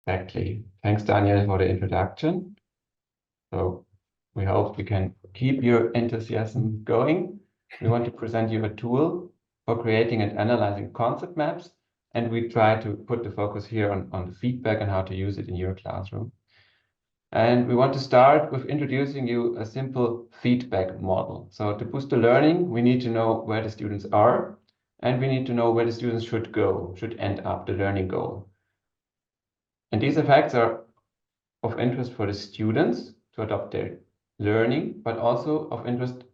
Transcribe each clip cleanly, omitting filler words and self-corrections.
Exactly. Thanks, Daniel, for the introduction. So we hope you can keep your enthusiasm going. We want to present you a tool for creating and analyzing concept maps, and we try to put the focus here on the feedback and how to use it in your classroom. And we want to start with introducing you a simple feedback model. So to boost the learning, we need to know where the students are, and we need to know where the students should go, should end up the learning goal. And these effects are of interest for the students to adopt their learning, but also of interest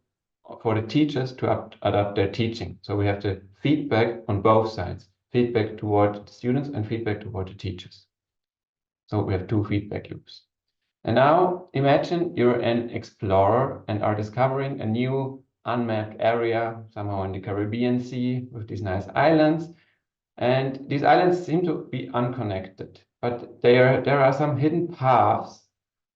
for the teachers to adapt their teaching. So we have the feedback on both sides, feedback toward the students and feedback toward the teachers. So we have two feedback loops. And now imagine you're an explorer and are discovering a new unmapped area, somehow in the Caribbean Sea with these nice islands. And these islands seem to be unconnected, but there are some hidden paths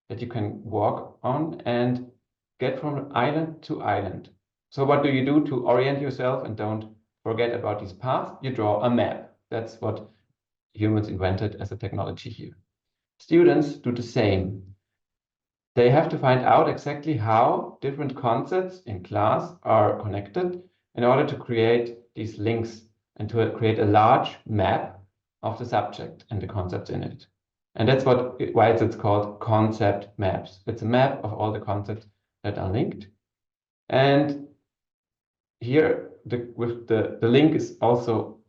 that you can walk on and get from island to island. So what do you do to orient yourself and don't forget about these paths? You draw a map. That's what humans invented as a technology here. Students do the same. They have to find out exactly how different concepts in class are connected in order to create these links and to create a large map of the subject and the concepts in it. And that's why it's called concept maps. It's a map of all the concepts that are linked. And here the link is also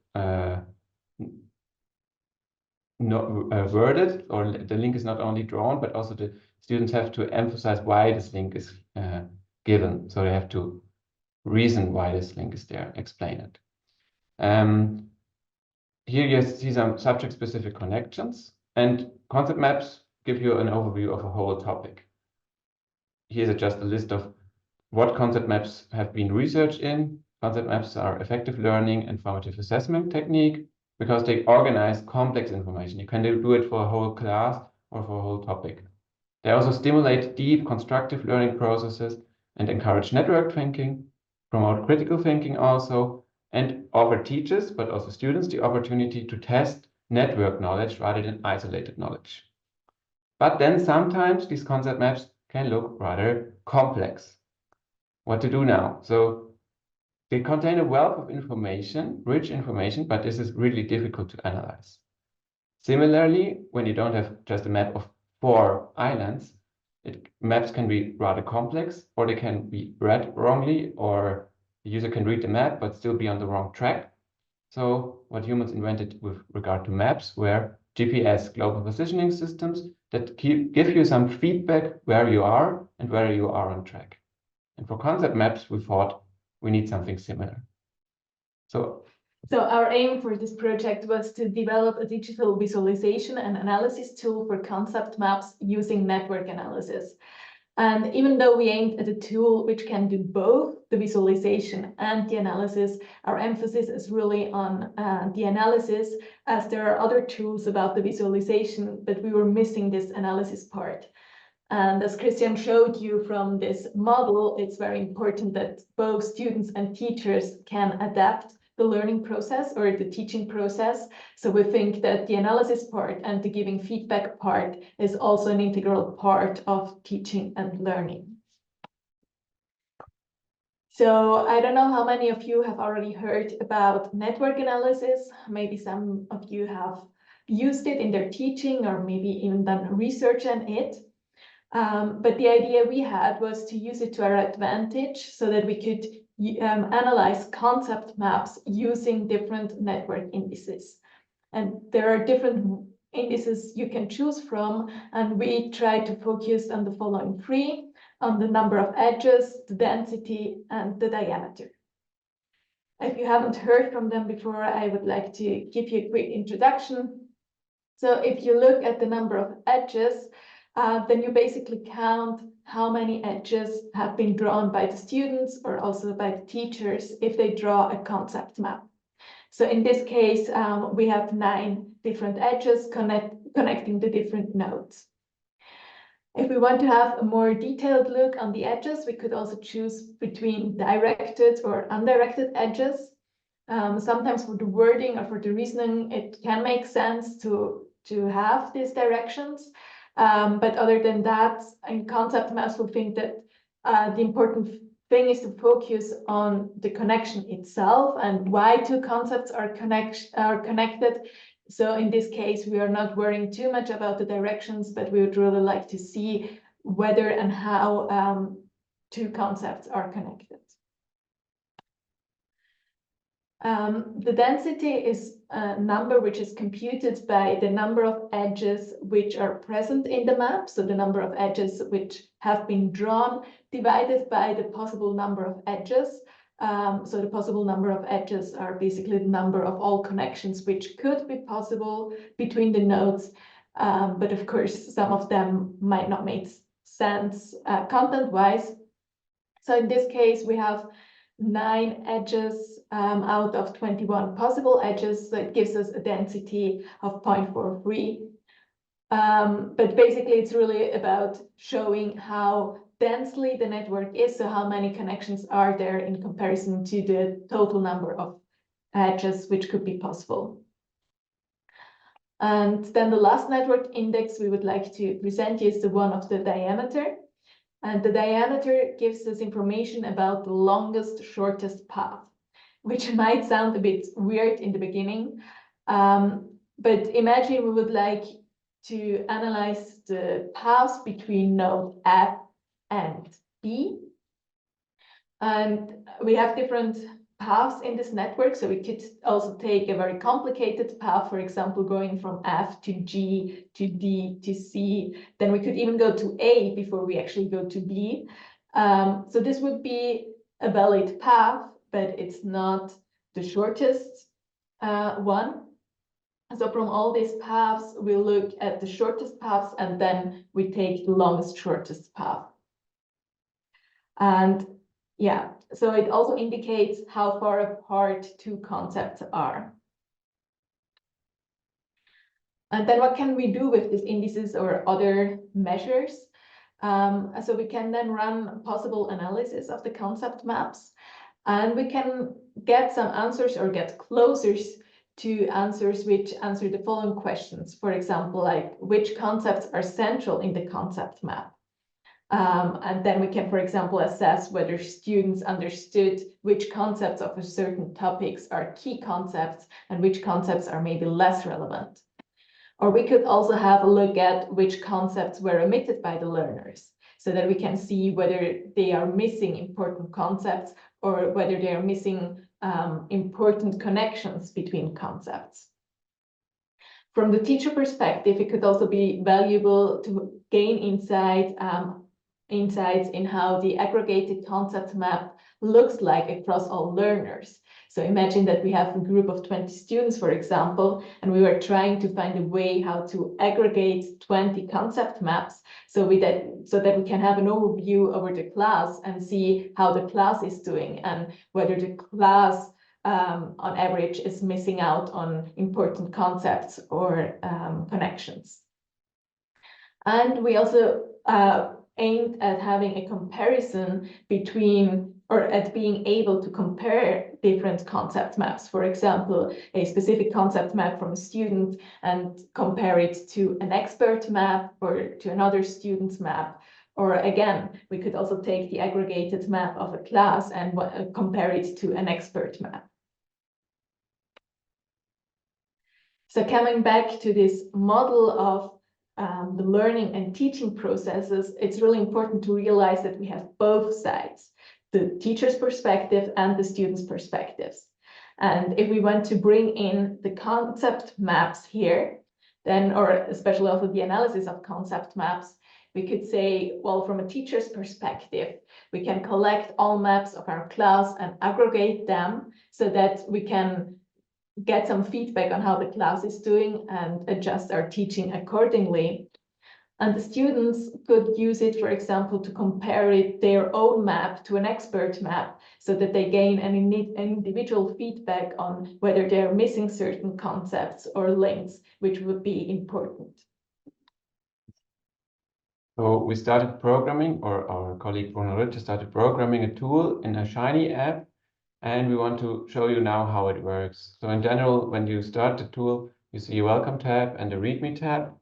worded, or the link is not only drawn, but also the students have to emphasize why this link is given. So they have to reason why this link is there, explain it. Here you see some subject-specific connections, and concept maps give you an overview of a whole topic. Here's just a list of what concept maps have been researched in. Concept maps are effective learning and formative assessment technique because they organize complex information. You can do it for a whole class or for a whole topic. They also stimulate deep constructive learning processes and encourage network thinking, promote critical thinking also, and offer teachers, but also students, the opportunity to test network knowledge rather than isolated knowledge. But then sometimes these concept maps can look rather complex. What to do now? So they contain a wealth of information, rich information, but this is really difficult to analyze. Similarly, when you don't have just a map of 4 islands, maps can be rather complex, or they can be read wrongly, or the user can read the map but still be on the wrong track. So what humans invented with regard to maps were GPS, global positioning systems, that give you some feedback where you are and whether you are on track. And for concept maps, we thought we need something similar. So our aim for this project was to develop a digital visualization and analysis tool for concept maps using network analysis. And even though we aimed at a tool which can do both the visualization and the analysis, our emphasis is really on the analysis, as there are other tools about the visualization, but we were missing this analysis part. And as Christian showed you from this model, it's very important that both students and teachers can adapt the learning process or the teaching process. So we think that the analysis part and the giving feedback part is also an integral part of teaching and learning. So I don't know how many of you have already heard about network analysis. Maybe some of you have used it in their teaching or maybe even done research on it. But the idea we had was to use it to our advantage so that we could analyze concept maps using different network indices. And there are different indices you can choose from, and we try to focus on the following 3, on the number of edges, the density, and the diameter. If you haven't heard from them before, I would like to give you a quick introduction. So if you look at the number of edges, then you basically count how many edges have been drawn by the students or also by the teachers if they draw a concept map. So in this case, we have 9 different edges connecting the different nodes. If we want to have a more detailed look on the edges, we could also choose between directed or undirected edges. Sometimes for the wording or for the reasoning, it can make sense to to have these directions. But other than that, in concept maps, we think that the important thing is to focus on the connection itself and why two concepts are connected. So in this case, we are not worrying too much about the directions, but we would really like to see whether and how two concepts are connected. The density is a number which is computed by the number of edges which are present in the map. So the number of edges which have been drawn divided by the possible number of edges. So the possible number of edges are basically the number of all connections which could be possible between the nodes. But of course, some of them might not make sense content-wise. So in this case, we have 9 edges out of 21 possible edges. So it gives us a density of 0.43. But basically, it's really about showing how densely the network is, so how many connections are there in comparison to the total number of edges which could be possible. And then the last network index we would like to present you is the one of the diameter. And the diameter gives us information about the longest, shortest path, which might sound a bit weird in the beginning. But imagine we would like to analyze the paths between node F and B. And we have different paths in this network. So we could also take a very complicated path, for example, going from F to G to D to C. Then we could even go to A before we actually go to B. So this would be a valid path, but it's not the shortest one. So from all these paths, we look at the shortest paths, and then we take the longest, shortest path. And yeah, so it also indicates how far apart two concepts are. And then what can we do with these indices or other measures? So we can then run possible analysis of the concept maps, and we can get some answers or get closer to answers which answer the following questions. For example, like which concepts are central in the concept map? And then we can, for example, assess whether students understood which concepts of a certain topics are key concepts and which concepts are maybe less relevant. Or we could also have a look at which concepts were omitted by the learners, so that we can see whether they are missing important concepts or whether they are missing important connections between concepts. From the teacher perspective, it could also be valuable to gain insights in how the aggregated concept map looks like across all learners. So imagine that we have a group of 20 students, for example, and we were trying to find a way how to aggregate 20 concept maps so that we can have an overview over the class and see how the class is doing and whether the class on average is missing out on important concepts or connections. And we also aimed at having a comparison between, or at being able to compare different concept maps. For example, a specific concept map from a student and compare it to an expert map or to another student's map. Or again, we could also take the aggregated map of a class and compare it to an expert map. So coming back to this model of the learning and teaching processes, it's really important to realize that we have both sides, the teacher's perspective and the student's perspectives. And if we want to bring in the concept maps here, then, or especially also the analysis of concept maps, we could say, well, from a teacher's perspective, we can collect all maps of our class and aggregate them so that we can get some feedback on how the class is doing and adjust our teaching accordingly. And the students could use it, for example, to compare their own map to an expert map so that they gain an individual feedback on whether they're missing certain concepts or links, which would be important. So we started programming, or our colleague Bruno Ritter started programming a tool in a Shiny app, and we want to show you now how it works. So in general, when you start the tool, you see a welcome tab and a readme tab.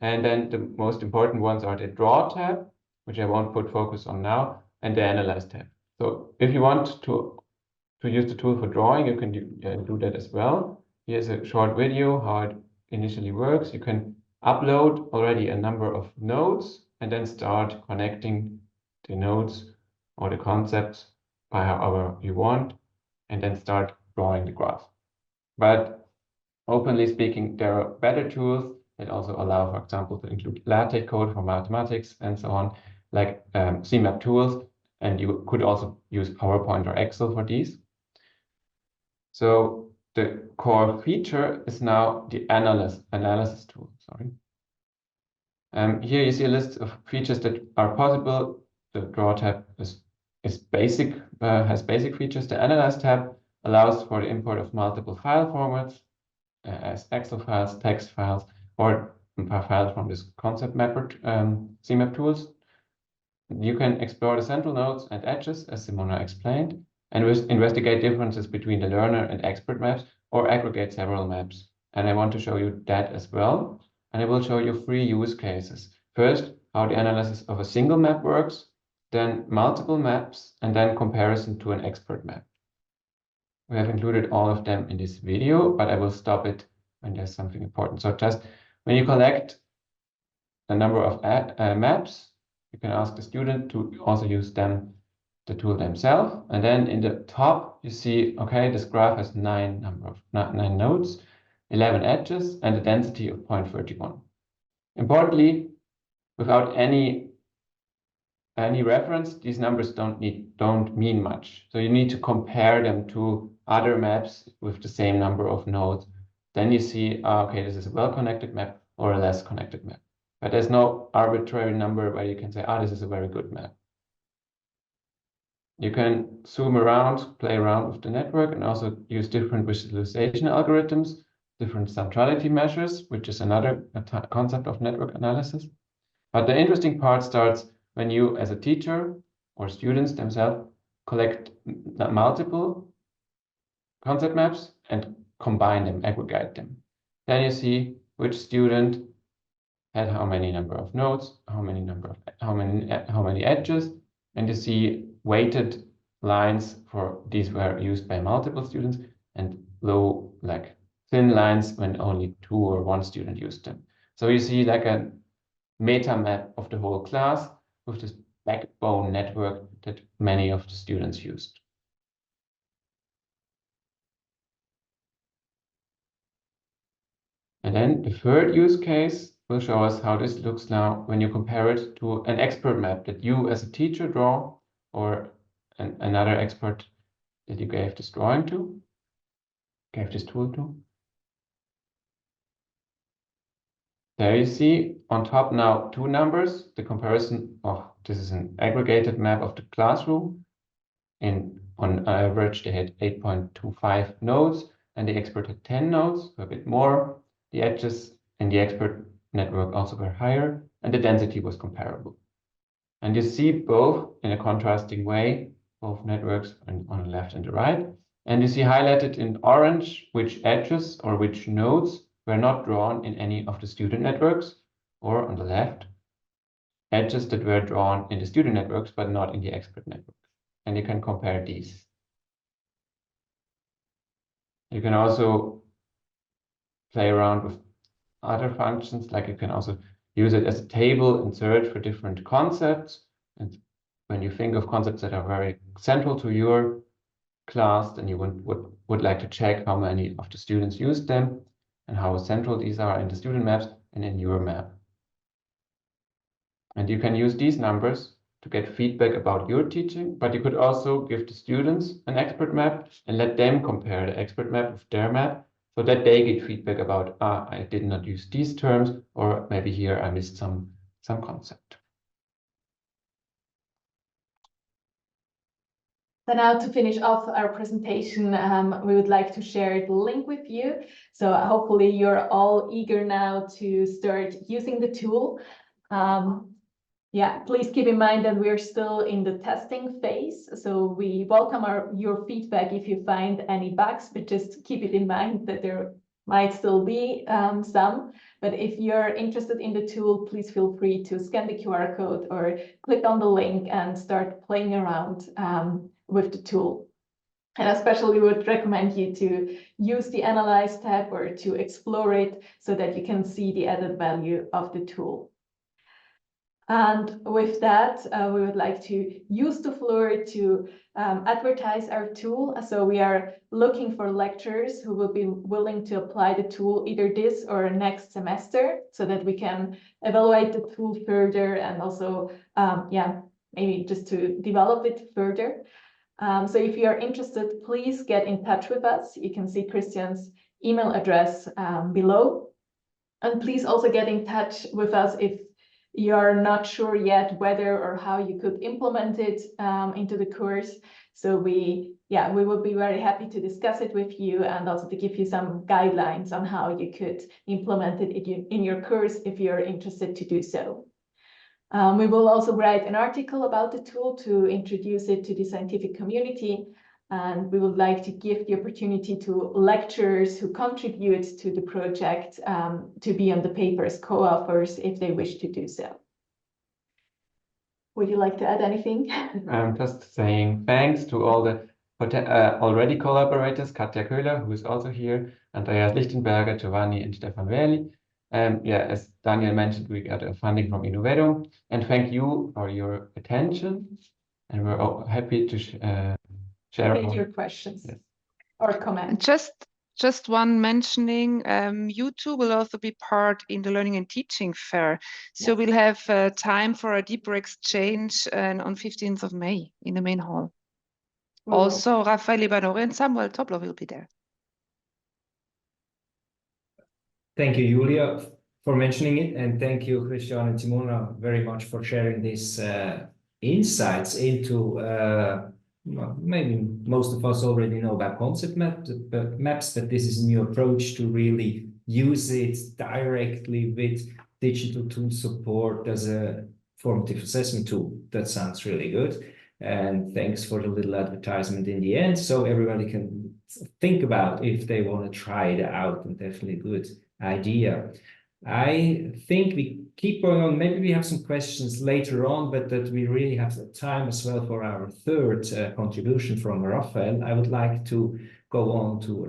And then the most important ones are the draw tab, which I won't put focus on now, and the analyze tab. So if you want to use the tool for drawing, you can do that as well. Here's a short video how it initially works. You can upload already a number of nodes and then start connecting the nodes or the concepts by however you want, and then start drawing the graph. But openly speaking, there are better tools that also allow, for example, to include LaTeX code for mathematics and so on, like CMap tools. And you could also use PowerPoint or Excel for these. So the core feature is now the analysis tool. Sorry. Here you see a list of features that are possible. The Draw tab is basic, has basic features. The Analyze tab allows for the import of multiple file formats, as Excel files, text files, or files from this concept mapper CMap tools. You can explore the central nodes and edges, as Simona explained, and investigate differences between the learner and expert maps, or aggregate several maps. And I want to show you that as well. And I will show you 3 use cases. First, how the analysis of a single map works, then multiple maps, and then comparison to an expert map. We have included all of them in this video, but I will stop it when there's something important. So just when you collect a number of maps, you can ask the student to also use the tool themselves. And then in the top, you see, okay, this graph has 9 nodes, 11 edges, and a density of 0.31. Importantly, without any reference, these numbers don't mean much. So you need to compare them to other maps with the same number of nodes. Then you see, okay, this is a well-connected map or a less connected map. But there's no arbitrary number where you can say, this is a very good map. You can zoom around, play around with the network, and also use different visualization algorithms, different centrality measures, which is another concept of network analysis. But the interesting part starts when you, as a teacher or students themselves, collect multiple concept maps and combine them, aggregate them. Then you see which student had how many number of nodes, how many edges, and you see weighted lines for these were used by multiple students, and low, like thin lines when only 2 or 1 student used them. So you see like a meta map of the whole class with this backbone network that many of the students used. And then the third use case will show us how this looks now when you compare it to an expert map that you as a teacher draw, or another expert that you gave this drawing to, gave this tool to. There you see on top now 2 numbers, the comparison of, this is an aggregated map of the classroom. On average, they had 8.25 nodes, and the expert had 10 nodes, so a bit more. The edges in the expert network also were higher, and the density was comparable. And you see both in a contrasting way, both networks on the left and the right. And you see highlighted in orange which edges or which nodes were not drawn in any of the student networks, or on the left, edges that were drawn in the student networks but not in the expert network. And you can compare these. You can also play around with other functions, like you can also use it as a table and search for different concepts. And when you think of concepts that are very central to your class, then you would like to check how many of the students use them and how central these are in the student maps and in your map. And you can use these numbers to get feedback about your teaching, but you could also give the students an expert map and let them compare the expert map with their map, so that they get feedback about, I did not use these terms, or maybe here I missed some concept. So now to finish off our presentation, we would like to share the link with you. So hopefully you're all eager now to start using the tool. Yeah, please keep in mind that we're still in the testing phase. So we welcome your feedback if you find any bugs, but just keep it in mind that there might still be some, but if you're interested in the tool, please feel free to scan the QR code or click on the link and start playing around with the tool. And especially would recommend you to use the Analyze tab or to explore it so that you can see the added value of the tool. And with that, we would like to use the floor to advertise our tool. So we are looking for lecturers who will be willing to apply the tool either this or next semester so that we can evaluate the tool further and also, maybe just to develop it further. So if you are interested, please get in touch with us. You can see Christian's email address below. And please also get in touch with us if you're not sure yet whether or how you could implement it into the course. So we would be very happy to discuss it with you and also to give you some guidelines on how you could implement it in your course if you're interested to do so. We will also write an article about the tool to introduce it to the scientific community. And we would like to give the opportunity to lecturers who contribute to the project to be on the paper's co-authors if they wish to do so. Would you like to add anything? I'm just saying thanks to all the already collaborators, Katja Köhler, who is also here, Andreas Lichtenberger, Giovanni, and Stefan Verli. As Daniel mentioned, we got funding from Innoverum. And thank you for your attention. And we're all happy to share your questions or comments. Just one mentioning, you two will also be part in the Learning and Teaching Fair. So we'll have time for a deeper exchange on 15th of May in the main hall. Also, Rafael Libanori and Samuel Tobler will be there. Thank you, Julia, for mentioning it. And thank you, Christian and Simona, very much for sharing these insights into maybe most of us already know about concept maps, but this is a new approach to really use it directly with digital tool support as a formative assessment tool. That sounds really good. And thanks for the little advertisement in the end, so everybody can think about if they want to try it out, and definitely a good idea. I think we keep going on. Maybe we have some questions later on, but that we really have the time as well for our third contribution from Rafael. I would like to go on to